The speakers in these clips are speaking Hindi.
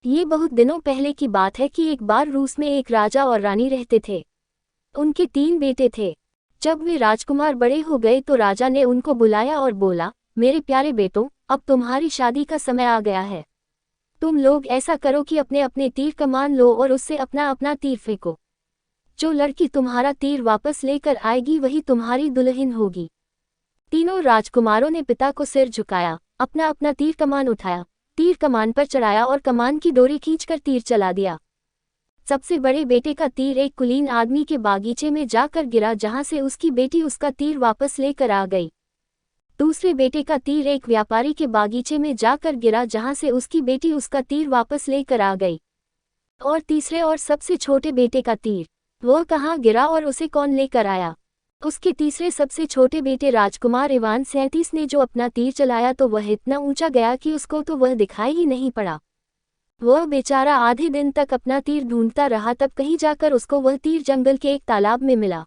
ये बहुत दिनों पहले की बात है कि एक बार रूस में एक राजा और रानी रहते थे। उनके 3 बेटे थे। जब वे राजकुमार बड़े हो गए तो राजा ने उनको बुलाया और बोला, मेरे प्यारे बेटों, अब तुम्हारी शादी का समय आ गया है। तुम लोग ऐसा करो कि अपने अपने तीर कमान लो और उससे अपना अपना तीर फेंको। जो लड़की तुम्हारा तीर वापस लेकर आएगी वही तुम्हारी दुल्हन होगी। तीनों राजकुमारों ने पिता को सिर झुकाया, अपना अपना तीर कमान उठाया, तीर कमान पर चढ़ाया और कमान की डोरी खींचकर तीर चला दिया। सबसे बड़े बेटे का तीर एक कुलीन आदमी के बागीचे में जाकर गिरा जहां से उसकी बेटी उसका तीर वापस लेकर आ गई। दूसरे बेटे का तीर एक व्यापारी के बागीचे में जाकर गिरा जहां से उसकी बेटी उसका तीर वापस लेकर आ गई। और तीसरे और सबसे छोटे बेटे का तीर, वह कहाँ गिरा और उसे कौन लेकर आया? उसके तीसरे सबसे छोटे बेटे राजकुमार इवान 37 ने जो अपना तीर चलाया तो वह इतना ऊंचा गया कि उसको तो वह दिखाई ही नहीं पड़ा। वह बेचारा आधे दिन तक अपना तीर ढूंढता रहा, तब कहीं जाकर उसको वह तीर जंगल के एक तालाब में मिला।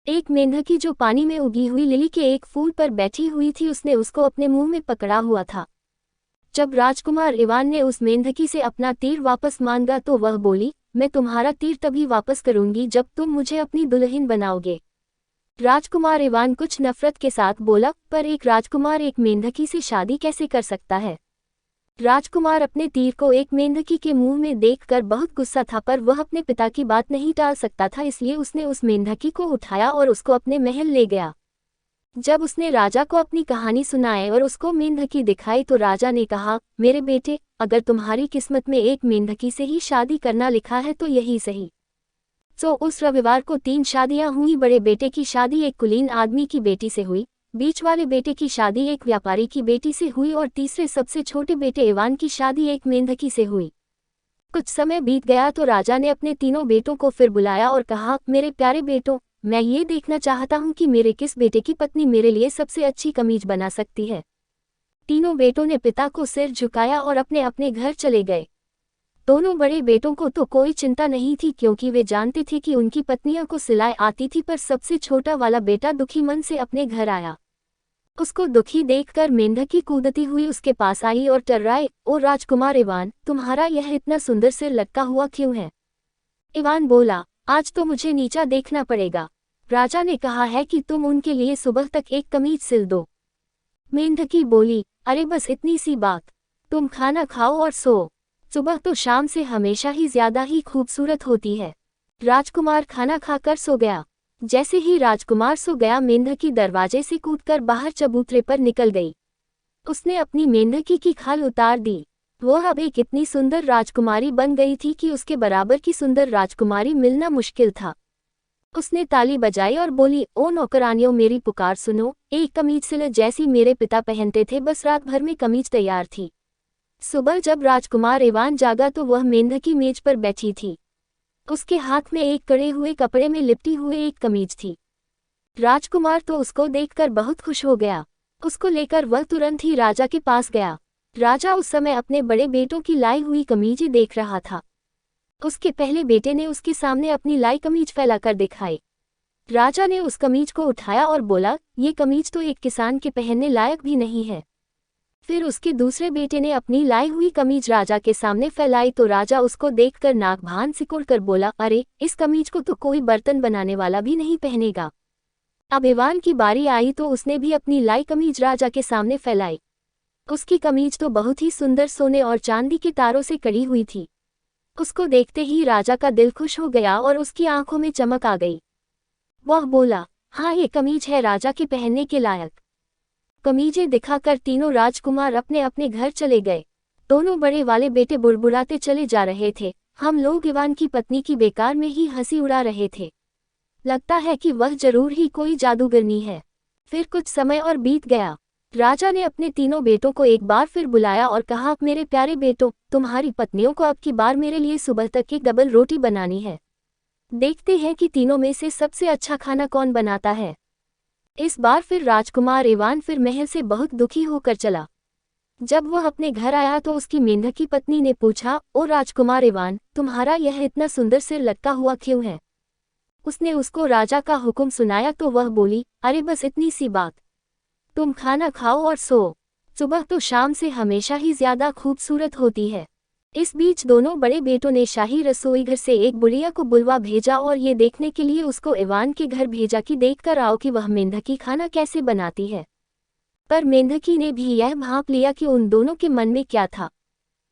एक मेंढकी जो पानी में उगी हुई लिली के एक फूल पर बैठी हुई थी, उसने उसको अपने मुंह में पकड़ा हुआ था। जब राजकुमार इवान ने उस मेंढकी से अपना तीर वापस मांगा तो वह बोली, मैं तुम्हारा तीर तभी वापस करूंगी जब तुम मुझे अपनी दुल्हन बनाओगे। राजकुमार इवान कुछ नफरत के साथ बोला, पर एक राजकुमार एक मेंढकी से शादी कैसे कर सकता है? राजकुमार अपने तीर को एक मेंढकी के मुंह में देखकर बहुत गुस्सा था, पर वह अपने पिता की बात नहीं टाल सकता था, इसलिए उसने उस मेंढकी को उठाया और उसको अपने महल ले गया। जब उसने राजा को अपनी कहानी सुनाई और उसको मेंढकी दिखाई तो राजा ने कहा, मेरे बेटे, अगर तुम्हारी किस्मत में एक मेंढकी से ही शादी करना लिखा है तो यही सही। तो उस रविवार को 3 शादियां हुई। बड़े बेटे की शादी एक कुलीन आदमी की बेटी से हुई, बीच वाले बेटे की शादी एक व्यापारी की बेटी से हुई और तीसरे सबसे छोटे बेटे इवान की शादी एक मेंढकी से हुई। कुछ समय बीत गया तो राजा ने अपने तीनों बेटों को फिर बुलाया और कहा, मेरे प्यारे बेटों, मैं ये देखना चाहता हूँ कि मेरे किस बेटे की पत्नी मेरे लिए सबसे अच्छी कमीज बना सकती है। तीनों बेटों ने पिता को सिर झुकाया और अपने अपने घर चले गए। दोनों बड़े बेटों को तो कोई चिंता नहीं थी क्योंकि वे जानते थे कि उनकी पत्नियों को सिलाई आती थी, पर सबसे छोटा वाला बेटा दुखी मन से अपने घर आया। उसको दुखी देखकर मेंढकी कूदती हुई उसके पास आई और टर्राए, ओ राजकुमार इवान, तुम्हारा यह इतना सुंदर सिर लटका हुआ क्यों है? इवान बोला, आज तो मुझे नीचा देखना पड़ेगा। राजा ने कहा है कि तुम उनके लिए सुबह तक एक कमीज सिल दो। मेंढकी बोली, अरे बस इतनी सी बात, तुम खाना खाओ और सो। सुबह तो शाम से हमेशा ही ज्यादा ही खूबसूरत होती है। राजकुमार खाना खाकर सो गया। जैसे ही राजकुमार सो गया, मेंढकी दरवाजे से कूदकर बाहर चबूतरे पर निकल गई। उसने अपनी मेंढकी की खाल उतार दी। वह अब एक इतनी सुंदर राजकुमारी बन गई थी कि उसके बराबर की सुंदर राजकुमारी मिलना मुश्किल था। उसने ताली बजाई और बोली, ओ नौकरानियों, मेरी पुकार सुनो, एक कमीज सिलो जैसी मेरे पिता पहनते थे, बस रात भर में कमीज तैयार थी। सुबह जब राजकुमार इवान जागा तो वह मेंढकी मेज पर बैठी थी। उसके हाथ में एक कड़े हुए कपड़े में लिपटी हुई एक कमीज थी। राजकुमार तो उसको देखकर बहुत खुश हो गया। उसको लेकर वह तुरंत ही राजा के पास गया। राजा उस समय अपने बड़े बेटों की लाई हुई कमीजें देख रहा था। उसके पहले बेटे ने उसके सामने अपनी लाई कमीज फैलाकर दिखाई। राजा ने उस कमीज को उठाया और बोला, ये कमीज तो एक किसान के पहनने लायक भी नहीं है। फिर उसके दूसरे बेटे ने अपनी लाई हुई कमीज राजा के सामने फैलाई तो राजा उसको देखकर नाक भान सिकोड़कर बोला, अरे, इस कमीज को तो कोई बर्तन बनाने वाला भी नहीं पहनेगा। अब इवान की बारी आई तो उसने भी अपनी लाई कमीज राजा के सामने फैलाई। उसकी कमीज तो बहुत ही सुंदर सोने और चांदी के तारों से कड़ी हुई थी। उसको देखते ही राजा का दिल खुश हो गया और उसकी आंखों में चमक आ गई। वह बोला, हाँ, ये कमीज है राजा के पहनने के लायक। कमीजें दिखाकर तीनों राजकुमार अपने अपने घर चले गए। दोनों बड़े वाले बेटे बुड़बुड़ाते चले जा रहे थे, हम लोग इवान की पत्नी की बेकार में ही हंसी उड़ा रहे थे। लगता है कि वह जरूर ही कोई जादूगरनी है। फिर कुछ समय और बीत गया। राजा ने अपने तीनों बेटों को एक बार फिर बुलाया और कहा, मेरे प्यारे बेटों, तुम्हारी पत्नियों को अब की बार मेरे लिए सुबह तक एक डबल रोटी बनानी है। देखते हैं कि तीनों में से सबसे अच्छा खाना कौन बनाता है। इस बार फिर राजकुमार इवान फिर महल से बहुत दुखी होकर चला। जब वह अपने घर आया तो उसकी मेंढकी पत्नी ने पूछा, ओ राजकुमार इवान, तुम्हारा यह इतना सुंदर सिर लटका हुआ क्यों है? उसने उसको राजा का हुक्म सुनाया तो वह बोली, अरे बस इतनी सी बात, तुम खाना खाओ और सो। सुबह तो शाम से हमेशा ही ज्यादा खूबसूरत होती है। इस बीच दोनों बड़े बेटों ने शाही रसोई घर से एक बुढ़िया को बुलवा भेजा और ये देखने के लिए उसको इवान के घर भेजा कि देखकर आओ कि वह मेंढकी खाना कैसे बनाती है। पर मेंढकी ने भी यह भांप लिया कि उन दोनों के मन में क्या था।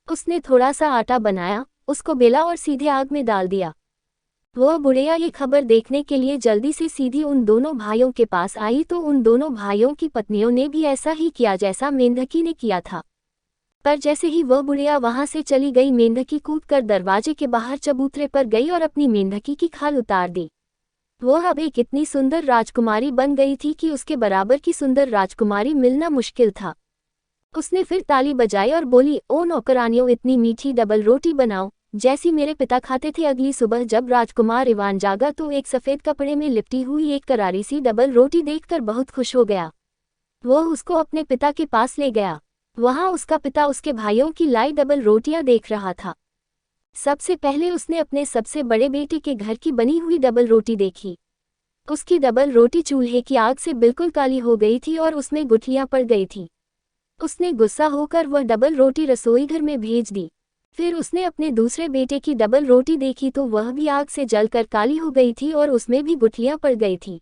उसने थोड़ा सा आटा बनाया, उसको बेला और सीधे आग में डाल दिया। वह बुढ़िया ये खबर देखने के लिए जल्दी से सीधी उन दोनों भाइयों के पास आई तो उन दोनों भाइयों की पत्नियों ने भी ऐसा ही किया जैसा मेंढकी ने किया था। पर जैसे ही वह बुढ़िया वहां से चली गई, मेंढकी कूदकर दरवाजे के बाहर चबूतरे पर गई और अपनी मेंढकी की खाल उतार दी। वह अब एक इतनी सुंदर राजकुमारी बन गई थी कि उसके बराबर की सुंदर राजकुमारी मिलना मुश्किल था। उसने फिर ताली बजाई और बोली, ओ नौकरानियों, इतनी मीठी डबल रोटी बनाओ जैसी मेरे पिता खाते थे। अगली सुबह जब राजकुमार इवान जागा तो एक सफ़ेद कपड़े में लिपटी हुई एक करारी सी डबल रोटी देखकर बहुत खुश हो गया। वह उसको अपने पिता के पास ले गया। वहां उसका पिता उसके भाइयों की लाई डबल रोटियां देख रहा था। सबसे पहले उसने अपने सबसे बड़े बेटे के घर की बनी हुई डबल रोटी देखी। उसकी डबल रोटी चूल्हे की आग से बिल्कुल काली हो गई थी और उसमें गुठलियां पड़ गई थी। उसने गुस्सा होकर वह डबल रोटी रसोई घर में भेज दी। फिर उसने अपने दूसरे बेटे की डबल रोटी देखी तो वह भी आग से जलकर काली हो गई थी और उसमें भी गुठलियां पड़ गई थी।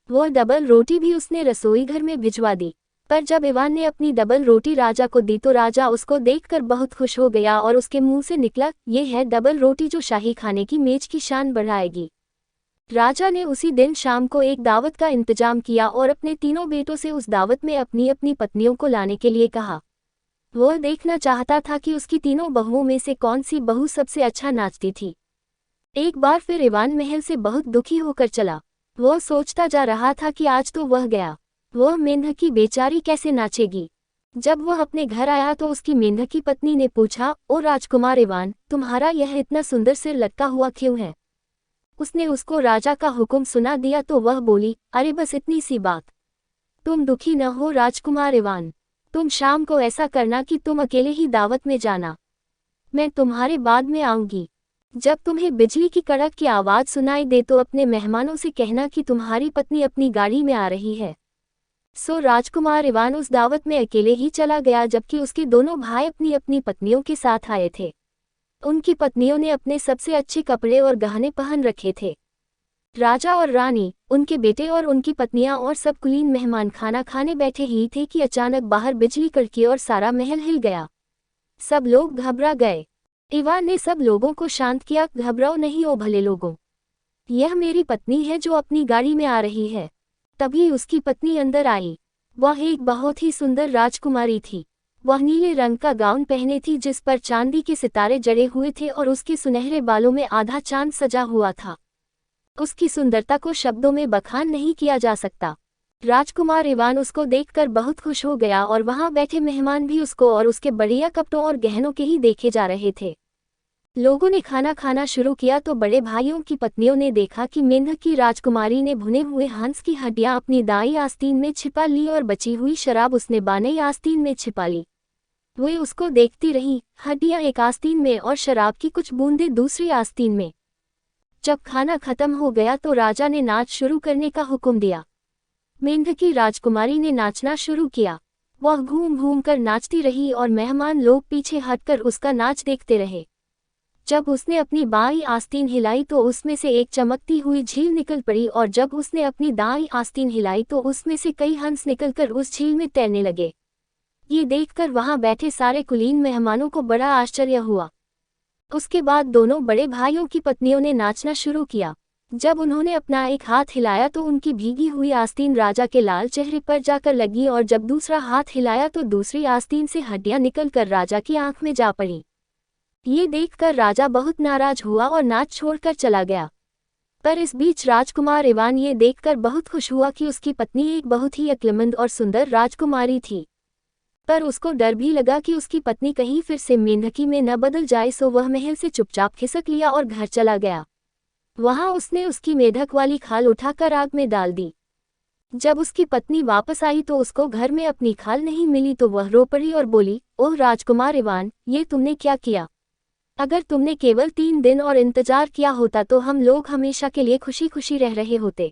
वह डबल रोटी भी उसने रसोई घर में भिजवा दी। पर जब इवान ने अपनी डबल रोटी राजा को दी तो राजा उसको देखकर बहुत खुश हो गया और उसके मुंह से निकला, ये है डबल रोटी जो शाही खाने की मेज की शान बढ़ाएगी। राजा ने उसी दिन शाम को एक दावत का इंतजाम किया और अपने तीनों बेटों से उस दावत में अपनी अपनी पत्नियों को लाने के लिए कहा। वह देखना चाहता था कि उसकी तीनों बहुओं में से कौन सी बहू सबसे अच्छा नाचती थी। एक बार फिर इवान महल से बहुत दुखी होकर चला। वह सोचता जा रहा था कि आज तो वह गया, वह मेंढकी बेचारी कैसे नाचेगी। जब वह अपने घर आया तो उसकी मेंढकी पत्नी ने पूछा, ओ राजकुमार इवान, तुम्हारा यह इतना सुंदर सिर लटका हुआ क्यों है। उसने उसको राजा का हुक्म सुना दिया तो वह बोली, अरे बस इतनी सी बात। तुम दुखी न हो राजकुमार इवान, तुम शाम को ऐसा करना कि तुम अकेले ही दावत में जाना, मैं तुम्हारे बाद में आऊंगी। जब तुम्हें बिजली की कड़क की आवाज़ सुनाई दे तो अपने मेहमानों से कहना कि तुम्हारी पत्नी अपनी गाड़ी में आ रही है। सो राजकुमार इवान उस दावत में अकेले ही चला गया जबकि उसके दोनों भाई अपनी अपनी पत्नियों के साथ आए थे। उनकी पत्नियों ने अपने सबसे अच्छे कपड़े और गहने पहन रखे थे। राजा और रानी, उनके बेटे और उनकी पत्नियां और सब कुलीन मेहमान खाना खाने बैठे ही थे कि अचानक बाहर बिजली कड़की और सारा महल हिल गया। सब लोग घबरा गए। इवान ने सब लोगों को शांत किया, घबराओ नहीं ओ भले लोगों, यह मेरी पत्नी है जो अपनी गाड़ी में आ रही है। तभी उसकी पत्नी अंदर आई। वह एक बहुत ही सुंदर राजकुमारी थी। वह नीले रंग का गाउन पहने थी जिस पर चांदी के सितारे जड़े हुए थे और उसके सुनहरे बालों में आधा चांद सजा हुआ था। उसकी सुंदरता को शब्दों में बखान नहीं किया जा सकता। राजकुमार इवान उसको देखकर बहुत खुश हो गया और वहां बैठे मेहमान भी उसको और उसके बढ़िया कपड़ों और गहनों के ही देखे जा रहे थे। लोगों ने खाना खाना शुरू किया तो बड़े भाइयों की पत्नियों ने देखा कि मेंढकी राजकुमारी ने भुने हुए हंस की हड्डियां अपनी दाईं आस्तीन में छिपा ली और बची हुई शराब उसने बाईं आस्तीन में छिपा ली। वे उसको देखती रही, हड्डियां एक आस्तीन में और शराब की कुछ बूंदें दूसरी आस्तीन में। जब खाना खत्म हो गया तो राजा ने नाच शुरू करने का हुक्म दिया। मेंढकी राजकुमारी ने नाचना शुरू किया। वह घूम घूम कर नाचती रही और मेहमान लोग पीछे हटकर उसका नाच देखते रहे। जब उसने अपनी बाईं आस्तीन हिलाई तो उसमें से एक चमकती हुई झील निकल पड़ी और जब उसने अपनी दाईं आस्तीन हिलाई तो उसमें से कई हंस निकलकर उस झील में तैरने लगे। ये देखकर वहां बैठे सारे कुलीन मेहमानों को बड़ा आश्चर्य हुआ। उसके बाद दोनों बड़े भाइयों की पत्नियों ने नाचना शुरू किया। जब उन्होंने अपना एक हाथ हिलाया तो उनकी भीगी हुई आस्तीन राजा के लाल चेहरे पर जाकर लगी और जब दूसरा हाथ हिलाया तो दूसरी आस्तीन से हड्डियां निकलकर राजा की आंख में जा पड़ी। ये देखकर राजा बहुत नाराज हुआ और नाच छोड़कर चला गया। पर इस बीच राजकुमार इवान ये देखकर बहुत खुश हुआ कि उसकी पत्नी एक बहुत ही अक्लमंद और सुंदर राजकुमारी थी। पर उसको डर भी लगा कि उसकी पत्नी कहीं फिर से मेंढकी में न बदल जाए, सो वह महल से चुपचाप खिसक लिया और घर चला गया। वहां उसने उसकी मेढक वाली खाल उठाकर आग में डाल दी। जब उसकी पत्नी वापस आई तो उसको घर में अपनी खाल नहीं मिली तो वह रो पड़ी और बोली, ओह राजकुमार इवान, ये तुमने क्या किया। अगर तुमने केवल 3 दिन और इंतजार किया होता तो हम लोग हमेशा के लिए खुशी खुशी रह रहे होते।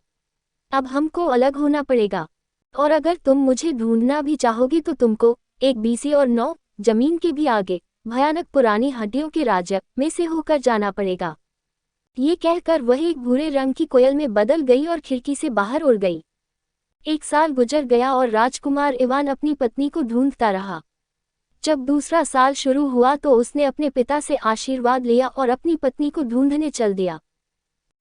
अब हमको अलग होना पड़ेगा, और अगर तुम मुझे ढूंढना भी चाहोगी तो तुमको 1 BC और 9 जमीन के भी आगे भयानक पुरानी हड्डियों के राज्य में से होकर जाना पड़ेगा। ये कहकर वह एक भूरे रंग की कोयल में बदल गई और खिड़की से बाहर उड़ गई। 1 साल गुजर गया और राजकुमार इवान अपनी पत्नी को ढूंढता रहा। जब दूसरा साल शुरू हुआ तो उसने अपने पिता से आशीर्वाद लिया और अपनी पत्नी को ढूंढने चल दिया।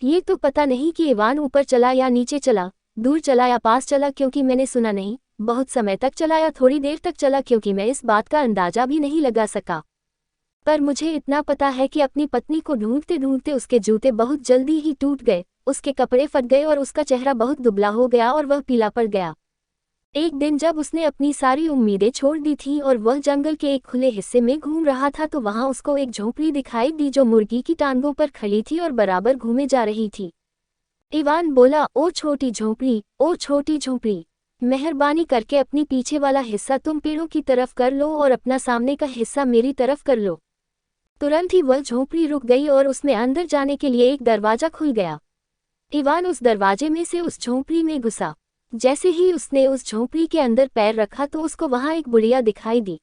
ये तो पता नहीं कि इवान ऊपर चला या नीचे चला, दूर चला या पास चला, क्योंकि मैंने सुना नहीं, बहुत समय तक चला या थोड़ी देर तक चला, क्योंकि मैं इस बात का अंदाजा भी नहीं लगा सका। पर मुझे इतना पता है कि अपनी पत्नी को ढूंढते ढूंढते उसके जूते बहुत जल्दी ही टूट गए, उसके कपड़े फट गए और उसका चेहरा बहुत दुबला हो गया और वह पीला पड़ गया। एक दिन जब उसने अपनी सारी उम्मीदें छोड़ दी थीं और वह जंगल के एक खुले हिस्से में घूम रहा था तो वहां उसको एक झोंपड़ी दिखाई दी जो मुर्गी की टांगों पर खड़ी थी और बराबर घूमे जा रही थी। इवान बोला, ओ छोटी झोंपड़ी, ओ छोटी झोंपड़ी, मेहरबानी करके अपनी पीछे वाला हिस्सा तुम पेड़ों की तरफ कर लो और अपना सामने का हिस्सा मेरी तरफ कर लो। तुरंत ही वह झोंपड़ी रुक गई और उसमें अंदर जाने के लिए एक दरवाजा खुल गया। इवान उस दरवाजे में से उस झोंपड़ी में घुसा। जैसे ही उसने उस झोंपड़ी के अंदर पैर रखा तो उसको वहां एक बुढ़िया दिखाई दी।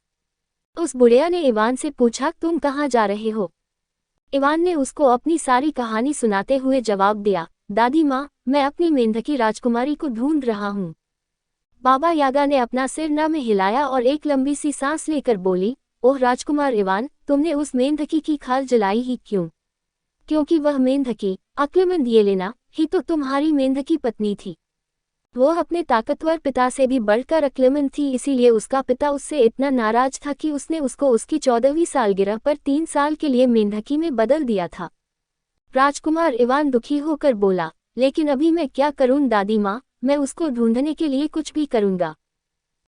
उस बुढ़िया ने इवान से पूछा, तुम कहाँ जा रहे हो? इवान ने उसको अपनी सारी कहानी सुनाते हुए जवाब दिया, दादी माँ, मैं अपनी मेंढकी राजकुमारी को ढूंढ रहा हूँ। बाबा यागा ने अपना सिर न में हिलाया और एक लंबी सी सांस लेकर बोली, ओह राजकुमार इवान, तुमने उस मेंढकी की खाल जलाई ही क्यों? क्योंकि वह मेंढकी, अक्लमंद येलेना, ही तो तुम्हारी मेंढकी पत्नी थी। वो अपने ताकतवर पिता से भी बढ़कर अक्लमंद थी, इसीलिए उसका पिता उससे इतना नाराज था कि उसने उसको उसकी 14वीं सालगिरह पर 3 साल के लिए मेंढकी में बदल दिया था। राजकुमार इवान दुखी होकर बोला, लेकिन अभी मैं क्या करूं दादी माँ, मैं उसको ढूंढने के लिए कुछ भी करूंगा।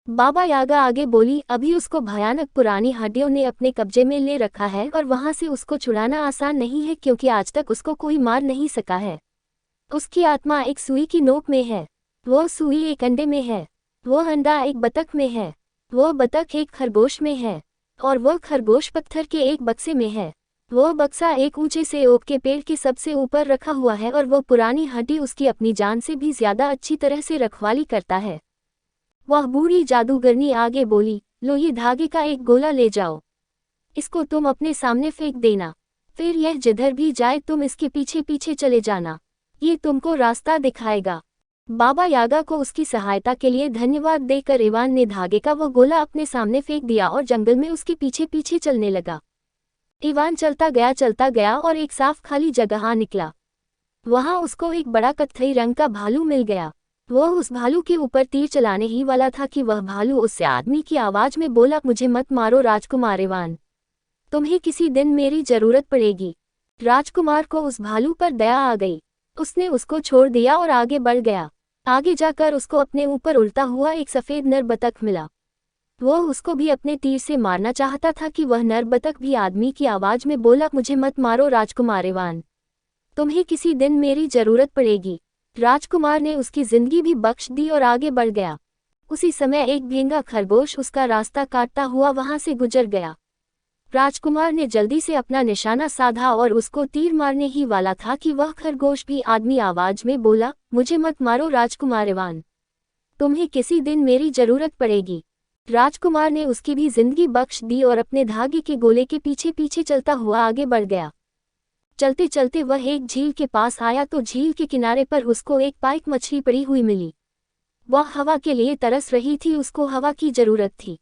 बाबा यागा आगे बोली, अभी उसको भयानक पुरानी हड्डियों ने अपने कब्जे में ले रखा है और वहां से उसको छुड़ाना आसान नहीं है, क्योंकि आज तक उसको कोई मार नहीं सका है। उसकी आत्मा एक सुई की नोक में है, वो सुई एक अंडे में है, वो अंडा एक बतख में है, वो बतख एक खरगोश में है और वो खरगोश पत्थर के एक बक्से में है। वो बक्सा एक ऊंचे से ओक के पेड़ के सबसे ऊपर रखा हुआ है और वो पुरानी हड्डी उसकी अपनी जान से भी ज्यादा अच्छी तरह से रखवाली करता है। वह बूढ़ी जादूगरनी आगे बोली, लो ये धागे का एक गोला ले जाओ, इसको तुम अपने सामने फेंक देना, फिर यह जिधर भी जाए तुम इसके पीछे पीछे चले जाना, ये तुमको रास्ता दिखाएगा। बाबा यागा को उसकी सहायता के लिए धन्यवाद देकर इवान ने धागे का वो गोला अपने सामने फेंक दिया और जंगल में उसके पीछे पीछे चलने लगा। इवान चलता गया और एक साफ खाली जगह निकला। वहां उसको एक बड़ा कत्थई रंग का भालू मिल गया। वह उस भालू के ऊपर तीर चलाने ही वाला था कि वह भालू उससे आदमी की आवाज में बोला, मुझे मत मारो राजकुमार इवान, तुम्हें किसी दिन मेरी जरूरत पड़ेगी। राजकुमार को उस भालू पर दया आ गई। उसने उसको छोड़ दिया और आगे बढ़ गया। आगे जाकर उसको अपने ऊपर उड़ता हुआ एक सफेद नर बतख मिला। वह उसको भी अपने तीर से मारना चाहता था कि वह नर बतख भी आदमी की आवाज में बोला, मुझे मत मारो राजकुमार इवान, तुम्हें किसी दिन मेरी जरूरत पड़ेगी। राजकुमार ने उसकी जिंदगी भी बख्श दी और आगे बढ़ गया। उसी समय एक भेंगा खरगोश उसका रास्ता काटता हुआ वहां से गुजर गया। राजकुमार ने जल्दी से अपना निशाना साधा और उसको तीर मारने ही वाला था कि वह खरगोश भी आदमी आवाज में बोला, मुझे मत मारो राजकुमार इवान, तुम्हें किसी दिन मेरी जरूरत पड़ेगी। राजकुमार ने उसकी भी जिंदगी बख्श दी और अपने धागे के गोले के पीछे पीछे चलता हुआ आगे बढ़ गया। चलते चलते वह एक झील के पास आया तो झील के किनारे पर उसको एक पाइक मछली पड़ी हुई मिली। वह हवा के लिए तरस रही थी, उसको हवा की जरूरत थी।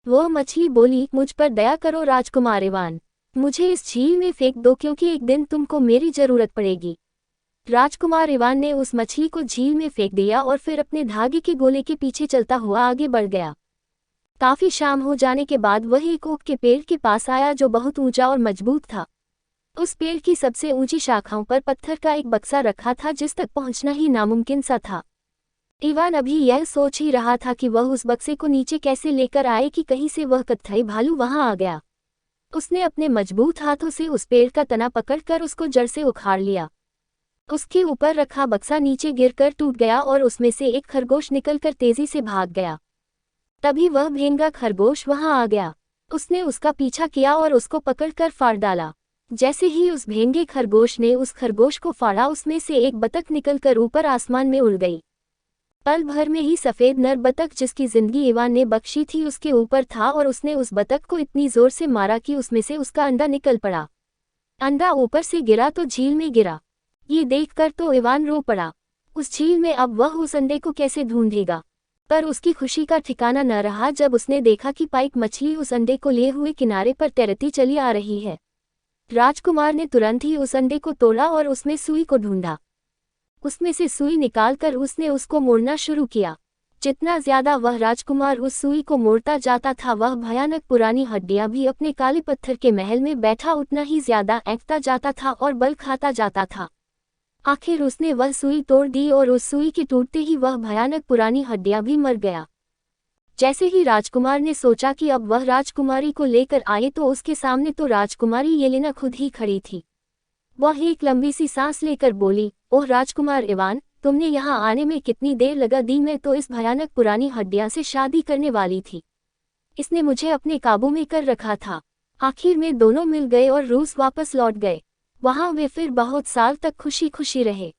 वह मछली बोली, मुझ पर दया करो राजकुमार इवान, मुझे इस झील में फेंक दो क्योंकि एक दिन तुमको मेरी जरूरत पड़ेगी। राजकुमार इवान ने उस मछली को झील में फेंक दिया और फिर अपने धागे के गोले के पीछे चलता हुआ आगे बढ़ गया। काफी शाम हो जाने के बाद वह एक ओक के पेड़ के पास आया जो बहुत ऊंचा और मजबूत था। उस पेड़ की सबसे ऊंची शाखाओं पर पत्थर का एक बक्सा रखा था जिस तक पहुंचना ही नामुमकिन सा था। इवान अभी यह सोच ही रहा था कि वह उस बक्से को नीचे कैसे लेकर आए कि कहीं से वह कत्थई भालू वहां आ गया। उसने अपने मजबूत हाथों से उस पेड़ का तना पकड़कर उसको जड़ से उखाड़ लिया। उसके ऊपर रखा बक्सा नीचे गिरकर टूट गया और उसमें से एक खरगोश निकलकर तेजी से भाग गया। तभी वह भेंगा खरगोश वहां आ गया। उसने उसका पीछा किया और उसको पकड़कर फाड़ डाला। जैसे ही उस भेंगे खरगोश ने उस खरगोश को फाड़ा, उसमें से एक बतख निकलकर ऊपर आसमान में उड़ गई। पल भर में ही सफ़ेद नर बतख जिसकी जिंदगी इवान ने बख्शी थी उसके ऊपर था और उसने उस बतख को इतनी जोर से मारा कि उसमें से उसका अंडा निकल पड़ा। अंडा ऊपर से गिरा तो झील में गिरा। ये देखकर तो इवान रो पड़ा। उस झील में अब वह उस अंडे को कैसे ढूंढेगा। पर उसकी खुशी का ठिकाना न रहा जब उसने देखा कि पाइक मछली उस अंडे को लिए हुए किनारे पर तैरती चली आ रही है। राजकुमार ने तुरंत ही उस अंडे को तोड़ा और उसमें सुई को ढूंढा। उसमें से सुई निकालकर उसने उसको मोड़ना शुरू किया। जितना ज्यादा वह राजकुमार उस सुई को मोड़ता जाता था वह भयानक पुरानी हड्डियां भी अपने काले पत्थर के महल में बैठा उतना ही ज्यादा ऐंठता जाता था और बल खाता जाता था। आखिर उसने वह सुई तोड़ दी और उस सुई के टूटते ही वह भयानक पुरानी हड्डियां भी मर गया। जैसे ही राजकुमार ने सोचा कि अब वह राजकुमारी को लेकर आए तो उसके सामने तो राजकुमारी येलेना खुद ही खड़ी थी। वह एक लंबी सी सांस लेकर बोली, ओह राजकुमार इवान, तुमने यहाँ आने में कितनी देर लगा दी। मैं तो इस भयानक पुरानी हड्डियां से शादी करने वाली थी। इसने मुझे अपने काबू में कर रखा था। आखिर में दोनों मिल गए और रूस वापस लौट गए। वहाँ वे फिर बहुत साल तक खुशी खुशी रहे।